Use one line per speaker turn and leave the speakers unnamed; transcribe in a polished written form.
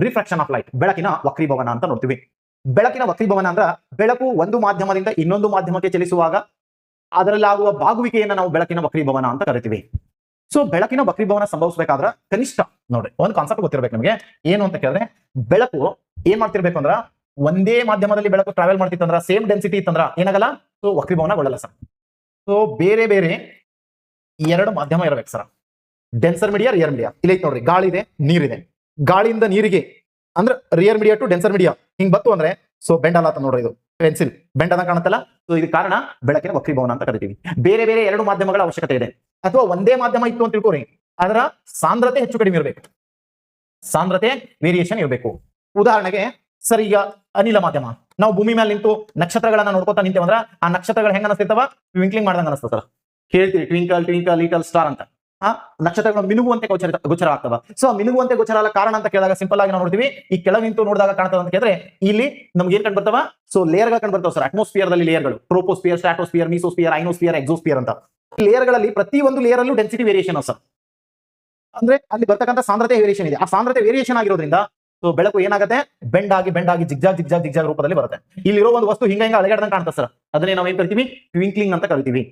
Refraction of light, ಬೆಳಕಿನ ವಕ್ರೀಭವನ ಅಂತ ನೋಡ್ತೀವಿ. ಬೆಳಕಿನ ವಕ್ರೀಭವನ ಅಂದ್ರ ಬೆಳಕು ಒಂದು ಮಾಧ್ಯಮದಿಂದ ಇನ್ನೊಂದು ಮಾಧ್ಯಮಕ್ಕೆ ಚಲಿಸುವಾಗ ಅದರಲ್ಲಾಗುವ ಬಾಗುವಿಕೆಯನ್ನ ನಾವು ಬೆಳಕಿನ ವಕ್ರೀಭವನ ಅಂತ ಕರಿತೀವಿ. ಸೊ ಬೆಳಕಿನ ವಕ್ರೀಭವನ ಸಂಭವಿಸಬೇಕಾದ್ರ ಕನಿಷ್ಠ ನೋಡ್ರಿ ಒಂದು ಕಾನ್ಸೆಪ್ಟ್ ಗೊತ್ತಿರ್ಬೇಕು ನಮಗೆ. ಏನು ಅಂತ ಕೇಳಿದ್ರೆ, ಬೆಳಕು ಏನ್ ಮಾಡ್ತಿರ್ಬೇಕು ಅಂದ್ರ ಒಂದೇ ಮಾಧ್ಯಮದಲ್ಲಿ ಬೆಳಕು ಟ್ರಾವೆಲ್ ಮಾಡ್ತಿತ್ತಂದ್ರ ಸೇಮ್ ಡೆನ್ಸಿಟಿ ಇತ್ತಂದ್ರ ಏನಾಗಲ್ಲ, ಸೊ ವಕ್ರೀಭವನಗೊಳ್ಳಲ್ಲ ಸರ್. ಸೊ ಬೇರೆ ಬೇರೆ ಎರಡು ಮಾಧ್ಯಮ ಇರಬೇಕು sir, denser media, rarer media. ಇಲ್ಲಿ ಐತೆ ನೋಡ್ರಿ, ಗಾಳಿ ಇದೆ, ನೀರಿದೆ. ಗಾಳಿಯಿಂದ ನೀರಿಗೆ ಅಂದ್ರೆ rarer media to denser media ಹಿಂಗ್ ಬತ್ತು ಅಂದ್ರೆ ಸೊ ಬೆಂಡ್ ಅಲ್ಲ ನೋಡ್ರಿ, ಇದು ಪೆನ್ಸಿಲ್ ಬೆಂಡ್ ಅದ ಕಾಣುತ್ತಲ್ಲ. ಸೊ ಇದು ಕಾರಣ ಬೆಳಕಿನ ವಕ್ರೀಭವನ ಅಂತ ಕರಿತೀವಿ. ಬೇರೆ ಬೇರೆ ಎರಡು ಮಾಧ್ಯಮಗಳ ಅವಶ್ಯಕತೆ ಇದೆ. ಅಥವಾ ಒಂದೇ ಮಾಧ್ಯಮ ಇತ್ತು ಅಂತ ತಿಳ್ಕೊರಿ, ಅದರ ಸಾಂದ್ರತೆ ಹೆಚ್ಚು ಕಡಿಮೆ ಇರಬೇಕು, ಸಾಂದ್ರತೆ ವೇರಿಯೇಷನ್ ಇರಬೇಕು. ಉದಾಹರಣೆಗೆ ಸರ್, ಈಗ ಅನಿಲ ಮಾಧ್ಯಮ, ನಾವು ಭೂಮಿ ಮೇಲೆ ನಿಂತು ನಕ್ಷತ್ರಗಳನ್ನ ನೋಡ್ಕೊತಾ ನಿಂತೇವಂದ್ರ ಆ ನಕ್ಷತ್ರಗಳು ಹೆಂಗ ಅನಿಸ್ತಿರ್ತಾವ, ಟ್ವಿಂಕ್ಲಿಂಗ್ ಮಾಡ್ದಂಗ ಅನಿಸ್ತದ ಸರ್. ಹೇಳ್ತೀವಿ ಟ್ವಿಂಕಲ್ ಟ್ವಿಂಕಲ್ ಲಿಟಲ್ ಸ್ಟಾರ್ ಅಂತ. ನಕ್ಷತ್ರಗಳು ಮಿನುಗುವಂತೆ ಗೋಚರ ಆಗ್ತವ. ಸೊ ಮಿನುಗುವಂತೆ ಗೋಚರ ಅಲ್ಲ ಕಾರಣ ಅಂತ ಕೇಳಿದಾಗ ಸಿಂಪಲ್ ಆಗಿ ನಾವು ನೋಡ್ತೀವಿ, ಈ ಕೆಳಗೆ ನಿಂತು ನೋಡಿದಾಗ ಕಾಣ್ತದ ಅಂತ ಕೇಳಿದ್ರೆ ಇಲ್ಲಿ ನಮ್ಗೆ ಏನ್ ಕಂಡು ಬರ್ತಾವ, ಸೊ ಲೇಯರ್ ಗಳು ಕಂಡು ಬರ್ತಾವ ಸರ್. ಅಟ್ಮಾಸ್ಫಿಯರ್ ದಲ್ಲಿ ಲೇಯರ್ಗಳು, ಟ್ರೋಪೋಸ್ಫಿಯರ್, ಸ್ಟ್ರಾಟೋಸ್ಫಿಯರ್, ಮೀಸೋಸ್ಫಿಯರ್, ಐನೋಸ್ಫಿಯರ್, ಎಕ್ಸೋಸ್ಫಿಯರ್ ಅಂತ. ಲೇಯರ್ ಗಳಲ್ಲಿ ಪ್ರತಿ ಒಂದು ಲೇಯರ್ ಅಲ್ಲೂ ಡೆನ್ಸಿಟಿ ವೇರಿಯೇಷನ್ ಸರ್. ಅಂದ್ರೆ ಅಲ್ಲಿ ಬರ್ತಕ್ಕಂಥ ಸಾಂದ್ರತೆ ವೇರಿಯೇಷನ್ ಇದೆ. ಆ ಸಾಂದ್ರತೆ ವೇರಿಯೇಷನ್ ಆಗಿರೋದ್ರಿಂದ ಸೊ ಬೆಳಕು ಏನಾಗುತ್ತೆ, ಬೆಂಡ್ ಆಗಿ ಜಿಗ್ಜಾಗ್ ರೂಪದಲ್ಲಿ ಬರುತ್ತೆ. ಇಲ್ಲಿರೋ ಒಂದು ವಸ್ತು ಹಿಂಗ ಅಳಗಾಡ್ದಂಗೆ ಕಾಣ್ತದೆ ಸರ್, ಅದನ್ನೇ ನಾವು ಏನ್ ಕರಿತೀವಿ, ಟ್ವಿಂಕ್ಲಿಂಗ್ ಅಂತ ಕರಿತೀವಿ.